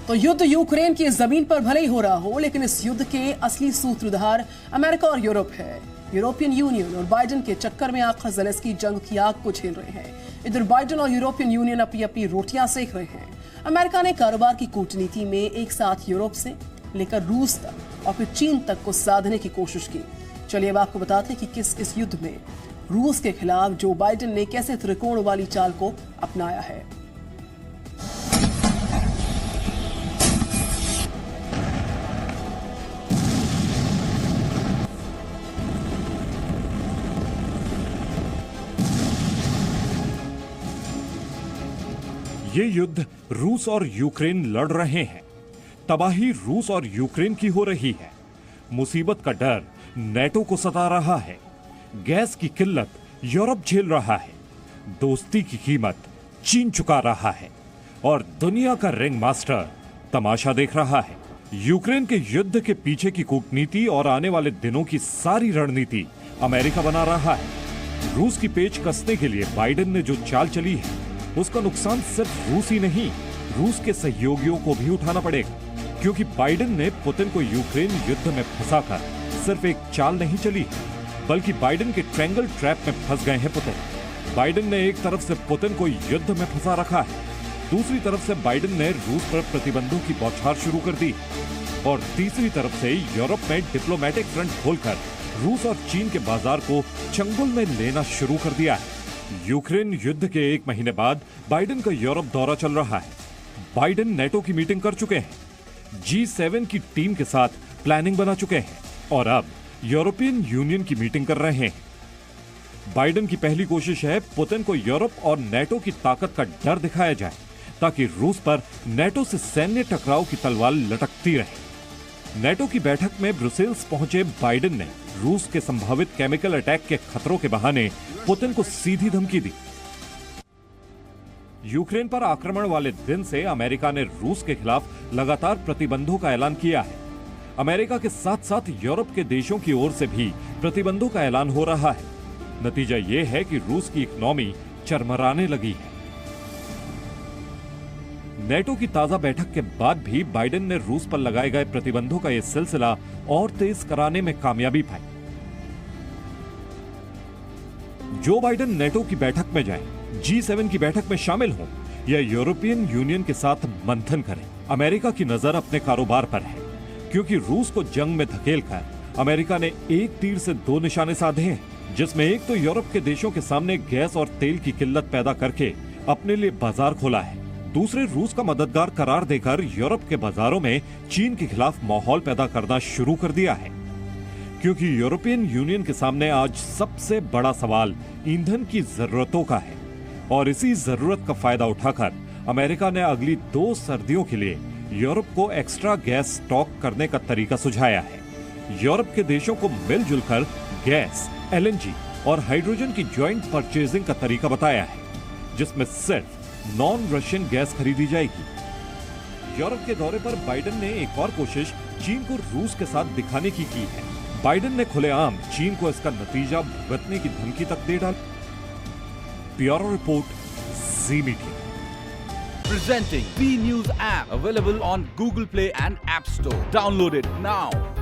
तो युद्ध यूक्रेन की जमीन पर भले ही हो रहा हो, लेकिन इस युद्ध के असली सूत्रधार अमेरिका और यूरोप है। यूरोपियन यूनियन और बाइडेन के चक्कर में आखिर ज़ेलेंस्की जंग की आग को झेल रहे हैं। इधर बाइडेन और यूरोपियन यूनियन अपनी अपनी रोटियां सेक रहे हैं। अमेरिका ने कारोबार की कूटनीति में एक साथ यूरोप से लेकर रूस तक और फिर चीन तक को साधने की कोशिश की। चलिए अब आपको बताते हैं कि किस इस युद्ध में रूस के खिलाफ जो बाइडेन ने कैसे त्रिकोण वाली चाल को अपनाया है। ये युद्ध रूस और यूक्रेन लड़ रहे हैं। तबाही रूस और यूक्रेन की हो रही है। मुसीबत का डर नेटो को सता रहा है। गैस की किल्लत यूरोप झेल रहा है। दोस्ती की कीमत चीन चुका रहा है और दुनिया का रिंग मास्टर तमाशा देख रहा है। यूक्रेन के युद्ध के पीछे की कूटनीति और आने वाले दिनों की सारी रणनीति अमेरिका बना रहा है। रूस की पेच कसने के लिए बाइडेन ने जो चाल चली है, उसका नुकसान सिर्फ रूस ही नहीं, रूस के सहयोगियों को भी उठाना पड़ेगा। क्योंकि बाइडेन ने पुतिन को यूक्रेन युद्ध में फंसाकर सिर्फ एक चाल नहीं चली, बल्कि बाइडेन के ट्रायंगल ट्रैप में फंस गए हैं पुतिन। बाइडेन ने एक तरफ से पुतिन को युद्ध में फंसा रखा है, दूसरी तरफ से बाइडेन ने रूस पर प्रतिबंधों की बौछार शुरू कर दी और तीसरी तरफ से यूरोप में डिप्लोमेटिक फ्रंट खोलकर रूस और चीन के बाजार को चंगुल में लेना शुरू कर दिया है। यूक्रेन युद्ध के एक महीने बाद बाइडेन का यूरोप दौरा चल रहा है। बाइडेन नेटो की मीटिंग कर चुके हैं, G7 की टीम के साथ प्लानिंग बना चुके हैं और अब यूरोपियन यूनियन की मीटिंग कर रहे हैं। बाइडेन की पहली कोशिश है पुतिन को यूरोप और नेटो की ताकत का डर दिखाया जाए, ताकि रूस पर नेटो से सैन्य टकराव की तलवार लटकती रहे। नेटो की बैठक में ब्रुसेल्स पहुंचे बाइडेन ने रूस के संभावित केमिकल अटैक के खतरों के बहाने पुतिन को सीधी धमकी दी। यूक्रेन पर आक्रमण वाले दिन से अमेरिका ने रूस के खिलाफ लगातार प्रतिबंधों का ऐलान किया है। अमेरिका के साथ साथ यूरोप के देशों की ओर से भी प्रतिबंधों का ऐलान हो रहा है। नतीजा यह है कि रूस की इकोनॉमी चरमराने लगी है। नेटो की ताजा बैठक के बाद भी बाइडेन ने रूस पर लगाए गए प्रतिबंधों का यह सिलसिला और तेज कराने में कामयाबी पाई। जो बाइडेन नेटो की बैठक में जाए, G7 की बैठक में शामिल हों या यूरोपियन यूनियन के साथ मंथन करें, अमेरिका की नजर अपने कारोबार पर है। क्योंकि रूस को जंग में धकेलकर अमेरिका ने एक तीर से दो निशाने साधे हैं, जिसमें एक तो यूरोप के देशों के सामने गैस और तेल की किल्लत पैदा करके अपने लिए बाजार खोला है, दूसरे रूस का मददगार करार देकर यूरोप के बाजारों में चीन के खिलाफ माहौल पैदा करना शुरू कर दिया है। क्योंकि यूरोपियन यूनियन के सामने आज सबसे बड़ा सवाल ईंधन की जरूरतों का है और इसी जरूरत का फायदा उठाकर अमेरिका ने अगली 2 सर्दियों के लिए यूरोप को एक्स्ट्रा गैस स्टॉक करने का तरीका सुझाया है। यूरोप के देशों को मिलजुल कर गैस, LNG और हाइड्रोजन की ज्वाइंट परचेजिंग का तरीका बताया है, जिसमें सिर्फ नॉन रशियन गैस खरीदी जाएगी। यूरोप के दौरे पर बाइडेन ने एक और कोशिश चीन को रूस के साथ दिखाने की है। बाइडेन ने खुलेआम चीन को इसका नतीजा भुगतने की धमकी तक दे डाली। Bureau report, ji media. Presenting B News app, available on Google Play and App Store. Download it now.